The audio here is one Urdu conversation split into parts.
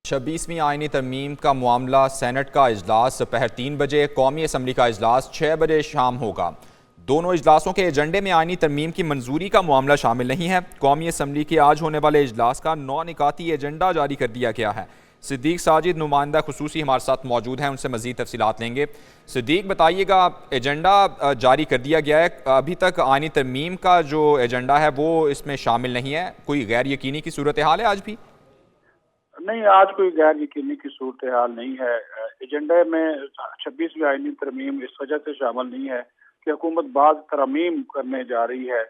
26ویں آئینی ترمیم کا معاملہ سینٹ کا اجلاس دوپہر 3 بجے، قومی اسمبلی کا اجلاس 6 بجے شام ہوگا۔ دونوں اجلاسوں کے ایجنڈے میں آئینی ترمیم کی منظوری کا معاملہ شامل نہیں ہے۔ قومی اسمبلی کے آج ہونے والے اجلاس کا 9 نکاتی ایجنڈا جاری کر دیا گیا ہے۔ صدیق ساجد نمائندہ خصوصی ہمارے ساتھ موجود ہیں، ان سے مزید تفصیلات لیں گے۔ صدیق بتائیے گا، ایجنڈا جاری کر دیا گیا ہے، ابھی تک آئینی ترمیم کا جو ایجنڈا ہے وہ اس میں شامل نہیں ہے، کوئی غیر یقینی کی صورتحال ہے آج بھی؟ نہیں، آج کوئی غیر یقینی کی صورتحال نہیں ہے۔ ایجنڈے میں 26ویں آئینی ترمیم اس وجہ سے شامل نہیں ہے کہ حکومت بعض ترامیم کرنے جا رہی ہے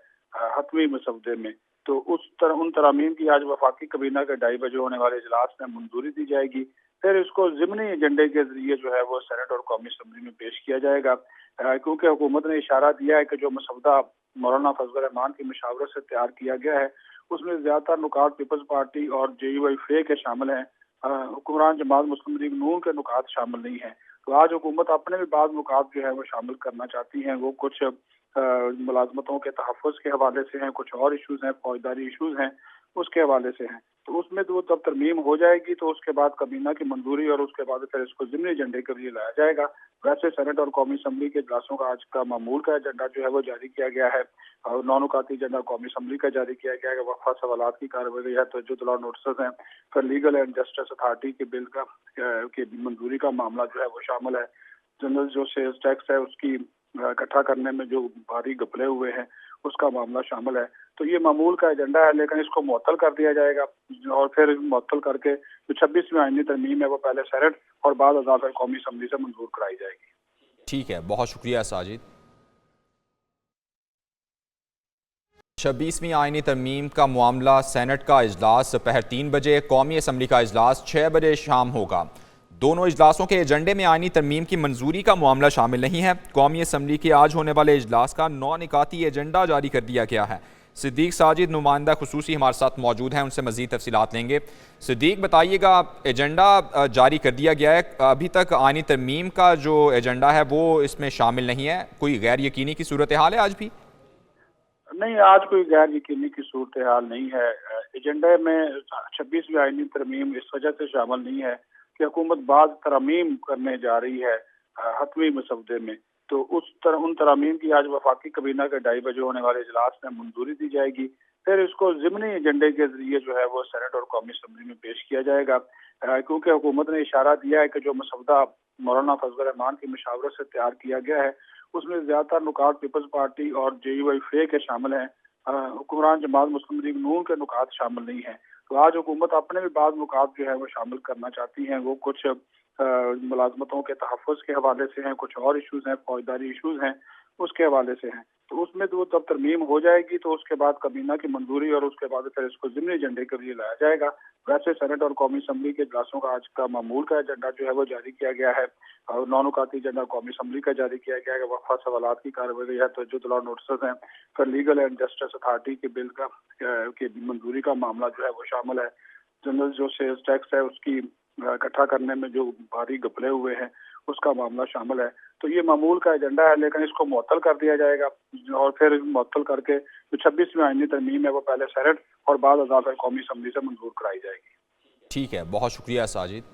حتمی مسودے میں، تو ان ترامیم کی آج وفاقی کابینہ کے 2:30 بجے ہونے والے اجلاس میں منظوری دی جائے گی۔ پھر اس کو ضمنی ایجنڈے کے ذریعے جو ہے وہ سینٹ اور قومی اسمبلی میں پیش کیا جائے گا، کیونکہ حکومت نے اشارہ دیا ہے کہ جو مسودہ مولانا فضل الرحمان کی مشاورت سے تیار کیا گیا ہے اس میں زیادہ تر نکات پیپلز پارٹی اور JUI کے شامل ہیں، حکمران جماعت مسلم لیگ نون کے نکات شامل نہیں ہیں۔ تو آج حکومت اپنے بھی بعض نکات جو ہے وہ شامل کرنا چاہتی ہیں، وہ کچھ ملازمتوں کے تحفظ کے حوالے سے ہیں، کچھ اور ایشوز ہیں، فوجداری ایشوز ہیں، اس کے حوالے سے ہیں۔ تو اس میں تو جب ترمیم ہو جائے گی تو اس کے بعد کابینہ کی منظوری اور اس کے بعد پھر اس کو ضمنی ایجنڈے کے لیے لایا جائے گا۔ ویسے سینٹ اور قومی اسمبلی کے اجلاسوں کا آج کا معمول کا ایجنڈا جو ہے وہ جاری کیا گیا ہے، اور 9 نکاتی ایجنڈا قومی اسمبلی کا جاری کیا گیا ہے۔ وقفہ سوالات کی کارروائی ہے، توجہ طلب نوٹسز ہیں، پھر لیگل اینڈ جسٹس اتھارٹی کے بل کی منظوری کا معاملہ جو ہے وہ شامل ہے۔ جنرل جو سیلز ٹیکس ہے اس کی اکٹھا کرنے میں جو بھاری گپلے ہوئے ہیں اس کا معاملہ شامل ہے۔ تو یہ معمول کا ایجنڈا ہے، لیکن اس کو معطل کر دیا جائے گا، اور پھر معطل کر کے جو 26ویں آئینی ترمیم ہے وہ پہلے سینٹ اور بعد ازاں قومی اسمبلی سے منظور کرائی جائے گی۔ ٹھیک ہے، بہت شکریہ ساجد۔ 26ویں آئینی ترمیم کا معاملہ سینٹ کا اجلاس دوپہر 3 بجے، قومی اسمبلی کا اجلاس 6 بجے شام ہوگا۔ دونوں اجلاسوں کے ایجنڈے میں آئینی ترمیم کی منظوری کا معاملہ شامل نہیں ہے۔ قومی اسمبلی کے آج ہونے والے اجلاس کا 9 نکاتی ایجنڈا جاری کر دیا گیا ہے۔ صدیق ساجد نمائندہ خصوصی ہمارے ساتھ موجود ہیں، ان سے مزید تفصیلات لیں گے۔ صدیق بتائیے گا، ایجنڈا جاری کر دیا گیا ہے، ابھی تک آئینی ترمیم کا جو ایجنڈا ہے وہ اس میں شامل نہیں ہے، کوئی غیر یقینی کی صورتحال ہے آج بھی؟ نہیں، آج کوئی غیر یقینی کی صورتحال نہیں ہے۔ ایجنڈے میں 26ویں آئینی ترمیم اس وجہ سے شامل نہیں ہے کہ حکومت بعض ترامیم کرنے جا رہی ہے حتمی مسودے میں، تو ان ترامیم کی آج وفاقی کابینہ کے 2:30 بجے ہونے والے اجلاس میں منظوری دی جائے گی۔ پھر اس کو ضمنی ایجنڈے کے ذریعے جو ہے وہ سینٹ اور قومی اسمبلی میں پیش کیا جائے گا، کیونکہ حکومت نے اشارہ دیا ہے کہ جو مسودہ مولانا فضل الرحمان کی مشاورت سے تیار کیا گیا ہے اس میں زیادہ تر نکات پیپلز پارٹی اور JUI کے شامل ہیں، حکمران جماعت مسلم لیگ نون کے نکات شامل نہیں ہیں۔ تو آج حکومت اپنے بھی بعض نکات جو ہے وہ شامل کرنا چاہتی ہیں، وہ کچھ ملازمتوں کے تحفظ کے حوالے سے ہیں، کچھ اور ایشوز ہیں، فوجداری ایشوز ہیں، اس کے حوالے سے ہیں۔ تو اس میں تو جب ترمیم ہو جائے گی تو اس کے بعد کابینہ کی منظوری اور اس کے بعد پھر اس کو ضمنی ایجنڈے کے لیے لایا جائے گا۔ ویسے سینٹ اور قومی اسمبلی کے اجلاسوں کا آج کا معمول کا ایجنڈا جو ہے وہ جاری کیا گیا ہے، اور 9 نکاتی ایجنڈا قومی اسمبلی کا جاری کیا گیا ہے۔ وقفہ سوالات کی کارروائی ہے، توجہ طلب نوٹسز ہیں، پھر لیگل اینڈ جسٹس اتھارٹی کے بل کی منظوری کا معاملہ جو ہے وہ شامل ہے۔ جنرل جو سیلز ٹیکس ہے اس کی اکٹھا کرنے میں جو بھاری گپلے ہوئے ہیں اس کا معاملہ شامل ہے۔ تو یہ معمول کا ایجنڈا ہے، لیکن اس کو معطل کر دیا جائے گا، اور پھر معطل کر کے جو 26ویں آئینی ترمیم ہے وہ پہلے سینٹ اور بعد ازاں قومی اسمبلی سے منظور کرائی جائے گی۔ ٹھیک ہے، بہت شکریہ ساجد۔